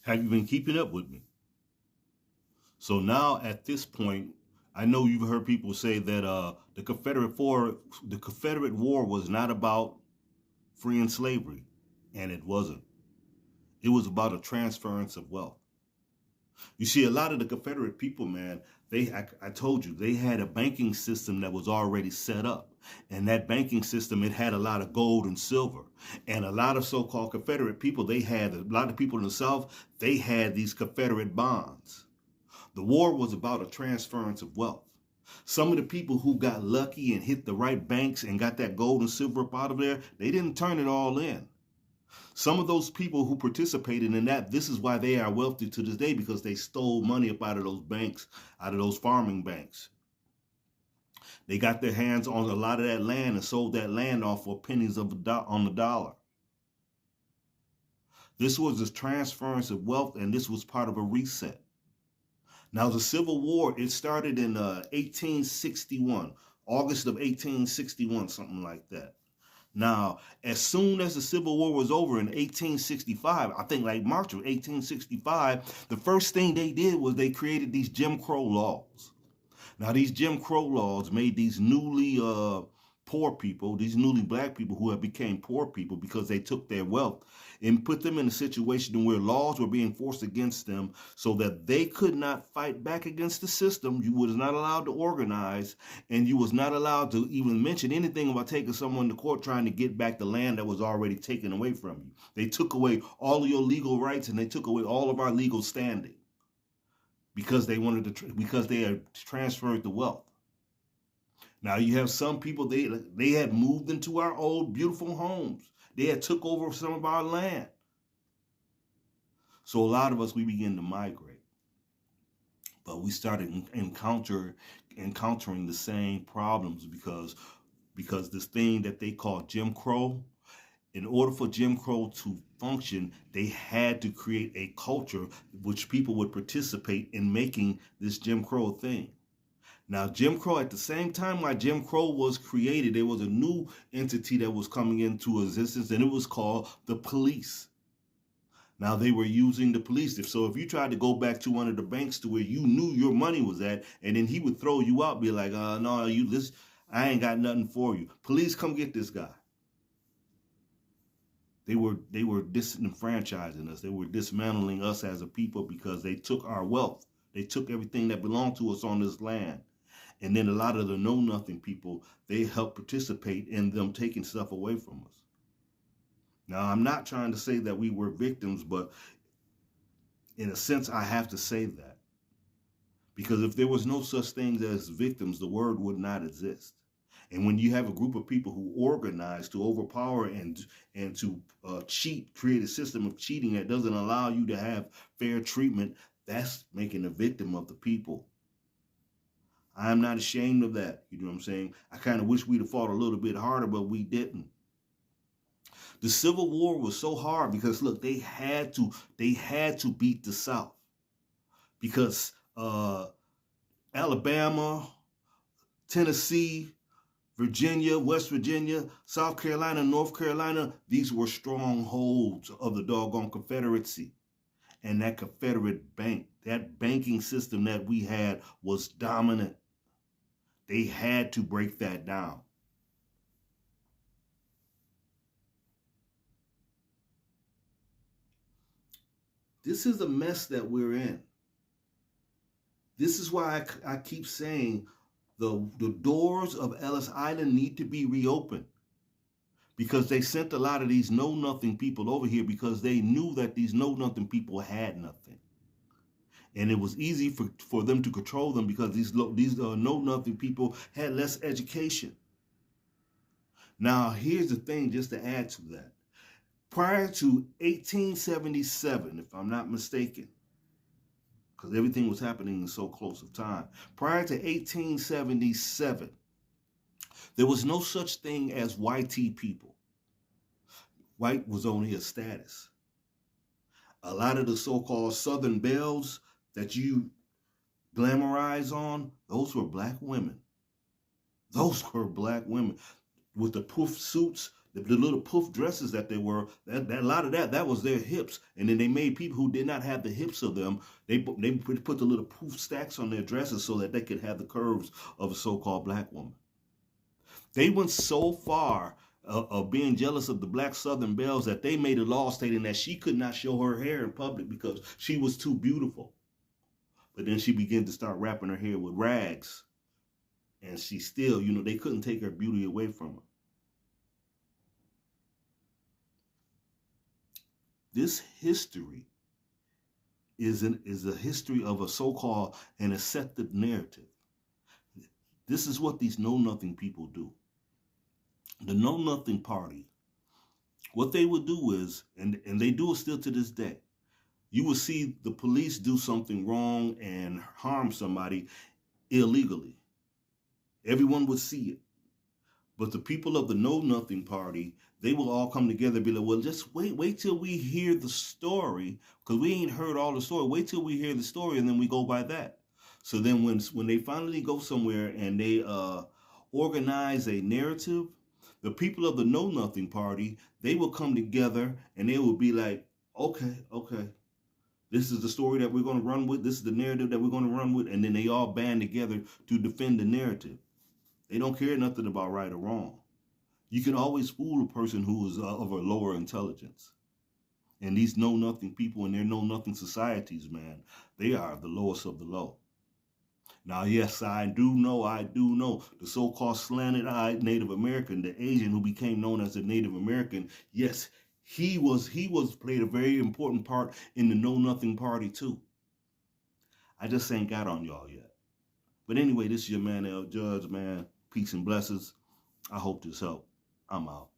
Have you been keeping up with me? So now at this point, I know you've heard people say that the Confederate War was not about freeing slavery, and it wasn't. It was about a transference of wealth. You see, a lot of the Confederate people, man, I told you, they had a banking system that was already set up. And that banking system, it had a lot of gold and silver. And a lot of so-called Confederate people, a lot of people in the South, they had these Confederate bonds. The war was about a transference of wealth. Some of the people who got lucky and hit the right banks and got that gold and silver up out of there, they didn't turn it all in. Some of those people who participated in that, this is why they are wealthy to this day, because they stole money up out of those banks, out of those farming banks. They got their hands on a lot of that land and sold that land off for pennies on the dollar. This was a transference of wealth, and this was part of a reset. Now, the Civil War, it started in 1861, August of 1861, something like that. Now, as soon as the Civil War was over in 1865, I think like March of 1865, the first thing they did was they created these Jim Crow laws. Now, these Jim Crow laws made these newly poor people, these newly black people who have became poor people because they took their wealth and put them in a situation where laws were being forced against them so that they could not fight back against the system. You was not allowed to organize, and you was not allowed to even mention anything about taking someone to court trying to get back the land that was already taken away from you. They took away all of your legal rights, and they took away all of our legal standing because because they had transferred the wealth. Now you have some people, they had moved into our old beautiful homes. They had took over some of our land. So a lot of us, we began to migrate, but we started encountering the same problems because this thing that they call Jim Crow, in order for Jim Crow to function, they had to create a culture which people would participate in making this Jim Crow thing. Now, Jim Crow, at the same time while Jim Crow was created, there was a new entity that was coming into existence, and it was called the police. Now, they were using the police. So if you tried to go back to one of the banks to where you knew your money was at, and then he would throw you out, be like, no, I ain't got nothing for you. Police, come get this guy. They were disenfranchising us. They were dismantling us as a people because they took our wealth. They took everything that belonged to us on this land. And then a lot of the know-nothing people, they helped participate in them taking stuff away from us. Now, I'm not trying to say that we were victims, but in a sense, I have to say that. Because if there was no such thing as victims, the word would not exist. And when you have a group of people who organize to overpower and to cheat, create a system of cheating that doesn't allow you to have fair treatment, that's making a victim of the people. I'm not ashamed of that. You know what I'm saying? I kind of wish we'd have fought a little bit harder, but we didn't. The Civil War was so hard because look, they had to beat the South because Alabama, Tennessee, Virginia, West Virginia, South Carolina, North Carolina, these were strongholds of the doggone Confederacy. And that Confederate bank, that banking system that we had was dominant. They had to break that down. This is a mess that we're in. This is why I keep saying the doors of Ellis Island need to be reopened because they sent a lot of these know-nothing people over here because they knew that these know-nothing people had nothing. And it was easy for them to control them because these know-nothing people had less education. Now, here's the thing, just to add to that. Prior to 1877, if I'm not mistaken, because everything was happening in so close of time, prior to 1877, there was no such thing as whitey people. White was only a status. A lot of the so-called Southern belles that you glamorize on, those were black women. Those were black women with the poof suits, The little poof dresses that they were, that a lot of that was their hips. And then they made people who did not have the hips of them, they put the little poof stacks on their dresses so that they could have the curves of a so-called black woman. They went so far of being jealous of the black Southern belles that they made a law stating that she could not show her hair in public because she was too beautiful. But then she began to start wrapping her hair with rags. And she still, they couldn't take her beauty away from her. This history is a history of a so-called an accepted narrative. This is what these know-nothing people do. The know-nothing party, what they would do is, and they do it still to this day, you will see the police do something wrong and harm somebody illegally. Everyone would see it. But the people of the Know Nothing Party, they will all come together and be like, well, just wait till we hear the story, because we ain't heard all the story. Wait till we hear the story, and then we go by that. So then when they finally go somewhere and they organize a narrative, the people of the Know Nothing Party, they will come together and they will be like, okay, this is the story that we're going to run with. This is the narrative that we're going to run with. And then they all band together to defend the narrative. They don't care nothing about right or wrong. You can always fool a person who is of a lower intelligence. And these know-nothing people in their know-nothing societies, man, they are the lowest of the low. Now, yes, I do know the so-called slanted-eyed Native American, the Asian who became known as the Native American, yes, he played a very important part in the Know-Nothing Party, too. I just ain't got on y'all yet. But anyway, this is your man, L. Judge, man. Peace and blessings. I hope this helped. I'm out.